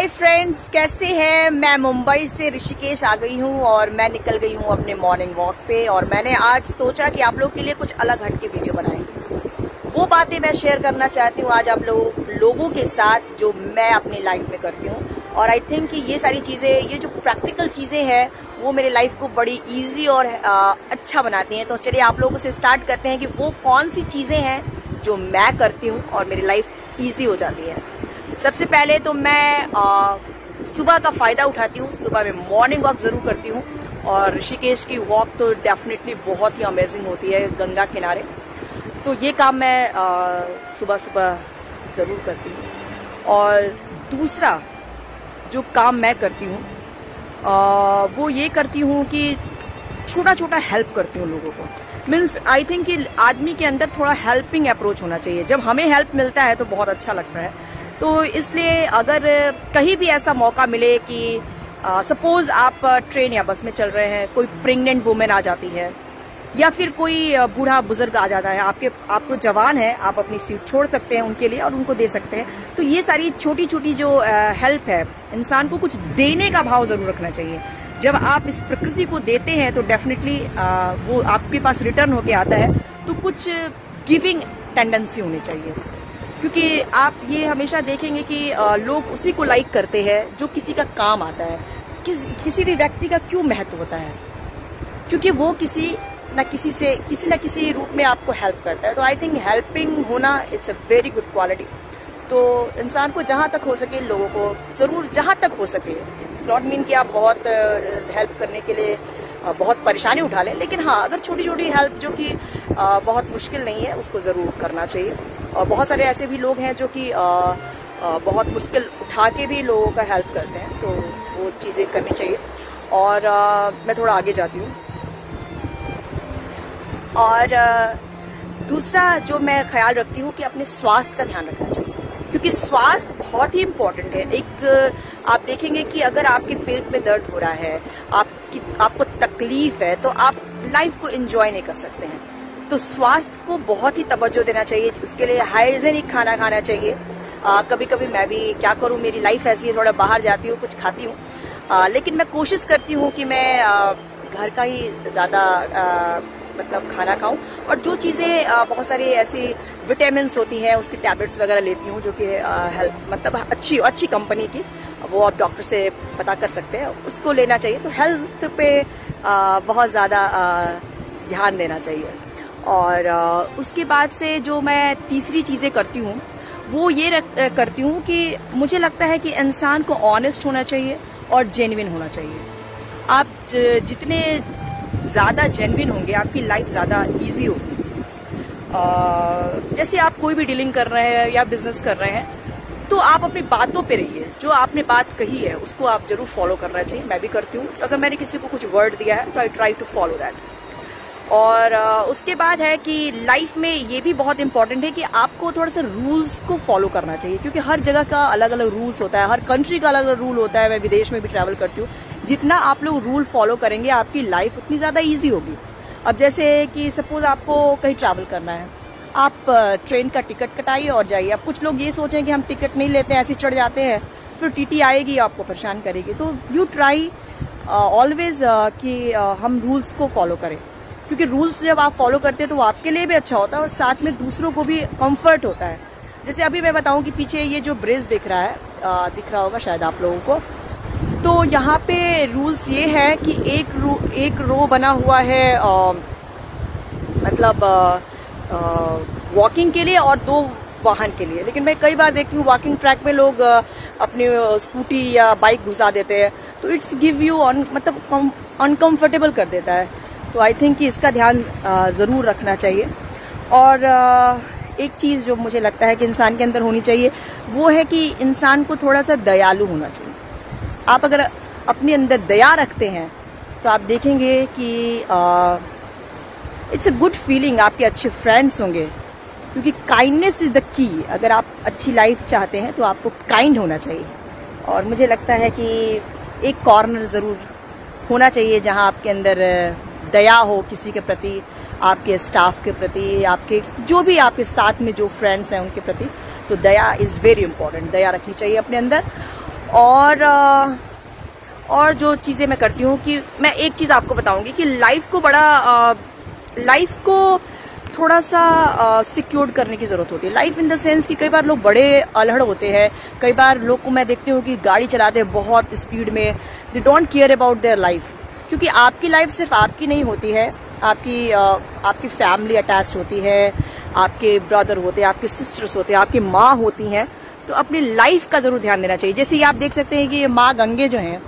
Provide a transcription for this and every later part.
Hi friends, कैसे हैं। मैं मुंबई से ऋषिकेश आ गई हूँ और मैं निकल गई हूँ अपने मॉर्निंग वॉक पे। और मैंने आज सोचा कि आप लोगों के लिए कुछ अलग हट के वीडियो बनाएंगे। वो बातें मैं शेयर करना चाहती हूँ आज आप लोगों के साथ जो मैं अपनी लाइफ में करती हूँ। और आई थिंक कि ये सारी चीज़ें, ये जो प्रैक्टिकल चीज़ें हैं वो मेरे लाइफ को बड़ी ईजी और अच्छा बनाती हैं। तो चलिए आप लोगों से स्टार्ट करते हैं कि वो कौन सी चीज़ें हैं जो मैं करती हूँ और मेरी लाइफ ईजी हो जाती है। सबसे पहले तो मैं सुबह का फ़ायदा उठाती हूँ। सुबह में मॉर्निंग वॉक ज़रूर करती हूँ और ऋषिकेश की वॉक तो डेफिनेटली बहुत ही अमेजिंग होती है गंगा किनारे। तो ये काम मैं सुबह सुबह ज़रूर करती हूँ। और दूसरा जो काम मैं करती हूँ वो ये करती हूँ कि छोटा छोटा हेल्प करती हूँ लोगों को। मीन्स आई थिंक कि आदमी के अंदर थोड़ा हेल्पिंग अप्रोच होना चाहिए। जब हमें हेल्प मिलता है तो बहुत अच्छा लगता है। तो इसलिए अगर कहीं भी ऐसा मौका मिले कि सपोज आप ट्रेन या बस में चल रहे हैं, कोई प्रेग्नेंट वुमेन आ जाती है या फिर कोई बूढ़ा बुजुर्ग आ जाता है, आपको जवान है, आप अपनी सीट छोड़ सकते हैं उनके लिए और उनको दे सकते हैं। तो ये सारी छोटी छोटी जो हेल्प है, इंसान को कुछ देने का भाव जरूर रखना चाहिए। जब आप इस प्रकृति को देते हैं तो डेफिनेटली वो आपके पास रिटर्न होके आता है। तो कुछ गिविंग टेंडेंसी होनी चाहिए, क्योंकि आप ये हमेशा देखेंगे कि लोग उसी को लाइक करते हैं जो किसी का काम आता है। किसी भी व्यक्ति का क्यों महत्व होता है? क्योंकि वो किसी न किसी रूप में आपको हेल्प करता है। तो आई थिंक हेल्पिंग होना it's a very good quality. तो इंसान को जहाँ तक हो सके, लोगों को जरूर जहाँ तक हो सके, इट्स नॉट मीन कि आप बहुत हेल्प करने के लिए बहुत परेशानी उठा लें, लेकिन हाँ, अगर छोटी छोटी हेल्प जो कि बहुत मुश्किल नहीं है उसको ज़रूर करना चाहिए। और बहुत सारे ऐसे भी लोग हैं जो कि बहुत मुश्किल उठा के भी लोगों का हेल्प करते हैं, तो वो चीज़ें करनी चाहिए। और मैं थोड़ा आगे जाती हूँ। और दूसरा जो मैं ख्याल रखती हूँ कि अपने स्वास्थ्य का ध्यान रखना चाहिए, क्योंकि स्वास्थ्य बहुत ही इम्पोर्टेंट है। एक आप देखेंगे कि अगर आपके पेट में दर्द हो रहा है, आपको तकलीफ है, तो आप लाइफ को एंजॉय नहीं कर सकते हैं। तो स्वास्थ्य को बहुत ही तवज्जो देना चाहिए। उसके लिए हाइजेनिक खाना खाना चाहिए। कभी कभी मैं भी क्या करूं, मेरी लाइफ ऐसी है, थोड़ा बाहर जाती हूँ, कुछ खाती हूँ, लेकिन मैं कोशिश करती हूँ कि मैं घर का ही ज़्यादा मतलब खाना खाऊं। और जो चीज़ें बहुत सारी ऐसी विटामिन्स होती हैं, उसकी टैबलेट्स वगैरह लेती हूँ जो कि हेल्थ मतलब अच्छी कंपनी की, वो आप डॉक्टर से पता कर सकते हैं, उसको लेना चाहिए। तो हेल्थ पे बहुत ज़्यादा ध्यान देना चाहिए। और उसके बाद से जो मैं तीसरी चीज़ें करती हूँ वो ये करती हूँ कि मुझे लगता है कि इंसान को ऑनेस्ट होना चाहिए और जेन्युइन होना चाहिए। आप जितने ज़्यादा जेन्युइन होंगे, आपकी लाइफ ज़्यादा इजी होगी। जैसे आप कोई भी डीलिंग कर रहे हैं या बिजनेस कर रहे हैं, तो आप अपनी बातों पे रहिए। जो आपने बात कही है उसको आप जरूर फॉलो करना चाहिए। मैं भी करती हूँ। अगर मैंने किसी को कुछ वर्ड दिया है तो I try to follow that. और उसके बाद है कि लाइफ में ये भी बहुत इंपॉर्टेंट है कि आपको थोड़ा सा रूल्स को फॉलो करना चाहिए, क्योंकि हर जगह का अलग अलग रूल्स होता है, हर कंट्री का अलग अलग रूल होता है। मैं विदेश में भी ट्रैवल करती हूँ। जितना आप लोग रूल फॉलो करेंगे, आपकी लाइफ उतनी ज़्यादा ईजी होगी। अब जैसे कि सपोज आपको कहीं ट्रैवल करना है, आप ट्रेन का टिकट कटाइए और जाइए। अब कुछ लोग ये सोचें कि हम टिकट नहीं लेते, ऐसे चढ़ जाते हैं, फिर टीटी आएगी आपको परेशान करेगी। तो यू ट्राई ऑलवेज कि हम रूल्स को फॉलो करें, क्योंकि रूल्स जब आप फॉलो करते हैं तो वो आपके लिए भी अच्छा होता है और साथ में दूसरों को भी कंफर्ट होता है। जैसे अभी मैं बताऊं कि पीछे ये जो ब्रिज दिख रहा होगा शायद आप लोगों को, तो यहाँ पे रूल्स ये है कि एक रो बना हुआ है मतलब वॉकिंग के लिए और 2 वाहन के लिए। लेकिन मैं कई बार देखती हूँ वॉकिंग ट्रैक में लोग अपनी स्कूटी या बाइक घुसा देते हैं, तो इट्स गिव यू मतलब अनकंफर्टेबल कर देता है। तो आई थिंक कि इसका ध्यान ज़रूर रखना चाहिए। और एक चीज़ जो मुझे लगता है कि इंसान के अंदर होनी चाहिए वो है कि इंसान को थोड़ा सा दयालु होना चाहिए। आप अगर अपने अंदर दया रखते हैं तो आप देखेंगे कि इट्स अ गुड फीलिंग। आपके अच्छे फ्रेंड्स होंगे, क्योंकि काइंडनेस इज द की। अगर आप अच्छी लाइफ चाहते हैं तो आपको काइंड होना चाहिए। और मुझे लगता है कि एक कॉर्नर ज़रूर होना चाहिए जहां आपके अंदर दया हो किसी के प्रति, आपके स्टाफ के प्रति, आपके जो भी आपके साथ में जो फ्रेंड्स हैं उनके प्रति। तो दया इज़ वेरी इंपॉर्टेंट। दया रखनी चाहिए अपने अंदर। और जो चीजें मैं करती हूँ कि मैं एक चीज आपको बताऊंगी कि लाइफ को थोड़ा सा सिक्योर करने की जरूरत होती है। लाइफ इन द सेंस कि कई बार लोग बड़े अल्हड़ होते हैं, कई बार लोग को मैं देखती हूँ कि गाड़ी चलाते हैं बहुत स्पीड में, they don't care about their life. क्योंकि आपकी लाइफ सिर्फ आपकी नहीं होती है, आपकी फैमिली अटैच्ड होती है, आपके ब्रदर होते हैं, आपके सिस्टर्स होते हैं, आपकी माँ होती हैं। तो अपनी लाइफ का जरूर ध्यान देना चाहिए। जैसे आप देख सकते हैं कि माँ गंगे जो हैं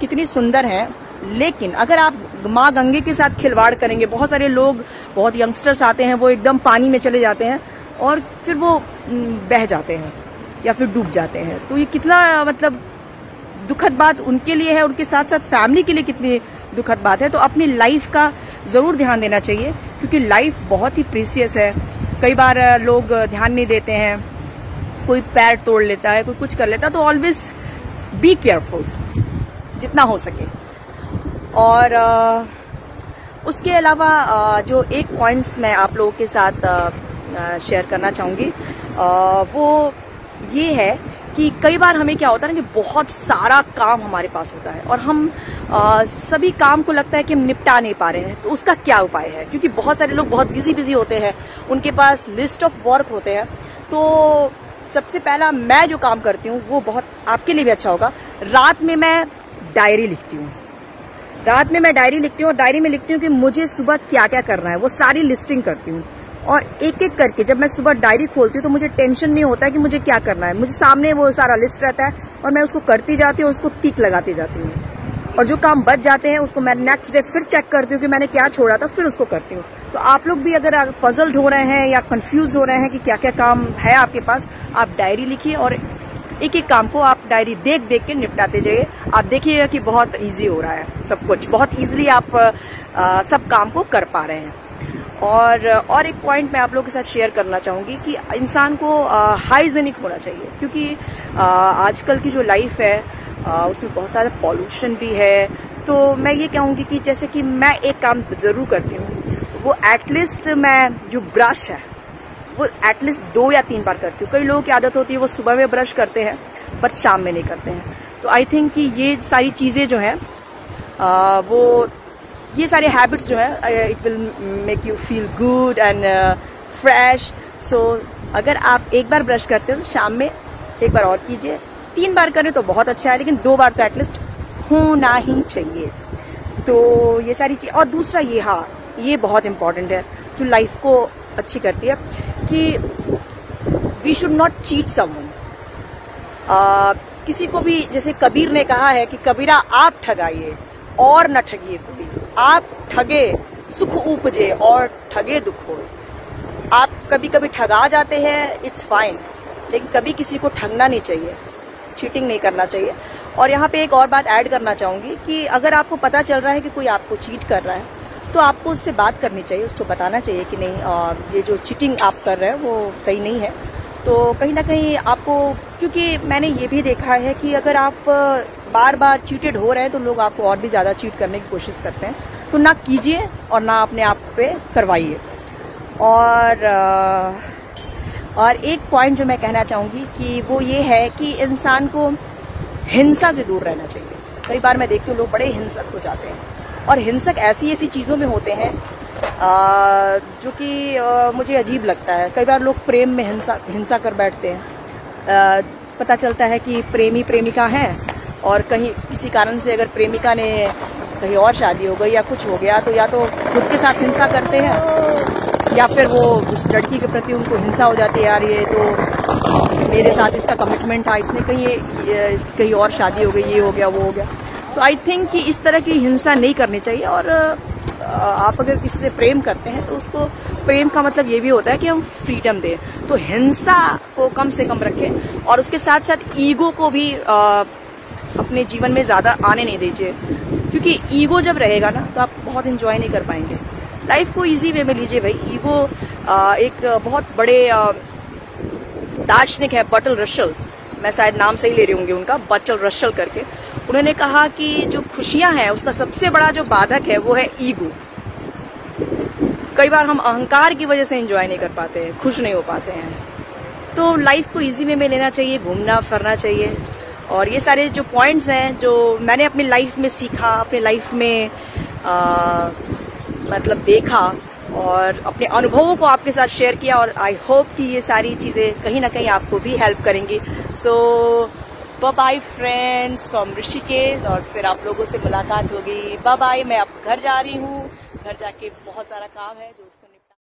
कितनी सुंदर हैं, लेकिन अगर आप माँ गंगे के साथ खिलवाड़ करेंगे, बहुत सारे लोग, बहुत यंगस्टर्स आते हैं, वो एकदम पानी में चले जाते हैं और फिर वो बह जाते हैं या फिर डूब जाते हैं। तो ये कितना मतलब दुखद बात उनके लिए है, उनके साथ साथ फैमिली के लिए कितनी दुखद बात है। तो अपनी लाइफ का जरूर ध्यान देना चाहिए, क्योंकि लाइफ बहुत ही प्रीसियस है। कई बार लोग ध्यान नहीं देते हैं, कोई पैर तोड़ लेता है, कोई कुछ कर लेता है। तो ऑलवेज बी केयरफुल जितना हो सके। और उसके अलावा जो एक पॉइंट्स मैं आप लोगों के साथ शेयर करना चाहूंगी वो ये है कि कई बार हमें क्या होता है ना कि बहुत सारा काम हमारे पास होता है और हम सभी काम को लगता है कि हम निपटा नहीं पा रहे हैं। तो उसका क्या उपाय है? क्योंकि बहुत सारे लोग बहुत बिजी होते हैं, उनके पास लिस्ट ऑफ वर्क होते हैं। तो सबसे पहला मैं जो काम करती हूँ वो बहुत आपके लिए भी अच्छा होगा। रात में मैं डायरी लिखती हूँ। और डायरी में लिखती हूँ कि मुझे सुबह क्या क्या करना है, वो सारी लिस्टिंग करती हूँ। और एक एक करके जब मैं सुबह डायरी खोलती हूँ तो मुझे टेंशन नहीं होता है कि मुझे क्या करना है। मुझे सामने वो सारा लिस्ट रहता है और मैं उसको करती जाती हूँ, उसको टिक लगाती जाती हूँ। और जो काम बच जाते हैं उसको मैं नेक्स्ट डे फिर चेक करती हूँ कि मैंने क्या छोड़ा था, फिर उसको करती हूँ। तो आप लोग भी अगर पजल्ड हो रहे हैं या कंफ्यूज हो रहे हैं कि क्या क्या काम है आपके पास, आप डायरी लिखिए और एक एक काम को आप डायरी देख देख के निपटाते जाइए। आप देखिएगा कि बहुत इजी हो रहा है सब कुछ, बहुत इजीली आप सब काम को कर पा रहे हैं। और एक पॉइंट मैं आप लोगों के साथ शेयर करना चाहूंगी कि इंसान को हाइजेनिक होना चाहिए, क्योंकि आजकल की जो लाइफ है उसमें बहुत सारा पॉल्यूशन भी है। तो मैं ये कहूंगी कि जैसे कि मैं एक काम जरूर करती हूँ, वो एटलीस्ट मैं जो ब्रश है वो एटलीस्ट 2 या 3 बार करती हूँ। कई लोगों की आदत होती है वो सुबह में ब्रश करते हैं पर शाम में नहीं करते हैं। तो आई थिंक कि ये सारी चीजें जो है ये सारे हैबिट्स जो है it will make you feel good and fresh. So अगर आप एक बार ब्रश करते हो तो शाम में एक बार और कीजिए। 3 बार करें तो बहुत अच्छा है, लेकिन 2 बार तो एटलीस्ट होना ही चाहिए। तो ये सारी चीज। और दूसरा ये बहुत इंपॉर्टेंट है जो लाइफ को अच्छी करती है कि we should not cheat someone. किसी को भी, जैसे कबीर ने कहा है कि कबीरा आप ठगाइए और न ठगिए कभी। आप ठगे सुख उपजे और ठगे दुख हो। आप कभी कभी ठगा जाते हैं, इट्स फाइन, लेकिन कभी किसी को ठगना नहीं चाहिए, चीटिंग नहीं करना चाहिए। और यहाँ पे एक और बात ऐड करना चाहूंगी कि अगर आपको पता चल रहा है कि कोई आपको चीट कर रहा है तो आपको उससे बात करनी चाहिए, उसको बताना चाहिए कि नहीं ये जो चीटिंग आप कर रहे हैं वो सही नहीं है। तो कहीं ना कहीं आपको, क्योंकि मैंने ये भी देखा है कि अगर आप बार बार चीटेड हो रहे हैं तो लोग आपको और भी ज्यादा चीट करने की कोशिश करते हैं। तो ना कीजिए और ना अपने आप पे करवाइए। और एक पॉइंट जो मैं कहना चाहूंगी कि वो ये है कि इंसान को हिंसा से दूर रहना चाहिए। कई बार मैं देखती हूँ लोग बड़े हिंसक हो जाते हैं, और हिंसक ऐसी चीजों में होते हैं जो कि मुझे अजीब लगता है। कई बार लोग प्रेम में हिंसा कर बैठते हैं। पता चलता है कि प्रेमी प्रेमिका है और कहीं किसी कारण से अगर प्रेमिका ने कहीं और शादी हो गई या कुछ हो गया तो या तो खुद के साथ हिंसा करते हैं या फिर वो उस लड़की के प्रति उनको हिंसा हो जाती है, यार ये तो मेरे साथ इसका कमिटमेंट था, इसने कहीं और शादी हो गई, ये हो गया वो हो गया। तो आई थिंक कि इस तरह की हिंसा नहीं करनी चाहिए। और आप अगर किसी से प्रेम करते हैं तो उसको, प्रेम का मतलब ये भी होता है कि हम फ्रीडम दें। तो हिंसा को कम से कम रखें और उसके साथ साथ ईगो को भी अपने जीवन में ज्यादा आने नहीं दीजिए, क्योंकि ईगो जब रहेगा ना तो आप बहुत एंजॉय नहीं कर पाएंगे। लाइफ को इजी वे में लीजिए भाई। ईगो एक बहुत बड़े दार्शनिक है बर्टल रशल, मैं शायद नाम सही ले रही होंगी उनका, बर्टल रशल करके। उन्होंने कहा कि जो खुशियां हैं उसका सबसे बड़ा जो बाधक है वो है ईगो। कई बार हम अहंकार की वजह से एंजॉय नहीं कर पाते हैं, खुश नहीं हो पाते हैं। तो लाइफ को इजी वे में लेना चाहिए, घूमना फिरना चाहिए और ये सारे जो पॉइंट्स हैं जो मैंने अपनी लाइफ में सीखा, अपने लाइफ में मतलब देखा और अपने अनुभवों को आपके साथ शेयर किया, और आई होप कि ये सारी चीज़ें कहीं ना कहीं आपको भी हेल्प करेंगी। So bye bye friends from Rishikesh, और फिर आप लोगों से मुलाकात होगी। Bye bye. मैं अब घर जा रही हूँ, घर जाके बहुत सारा काम है जो उसको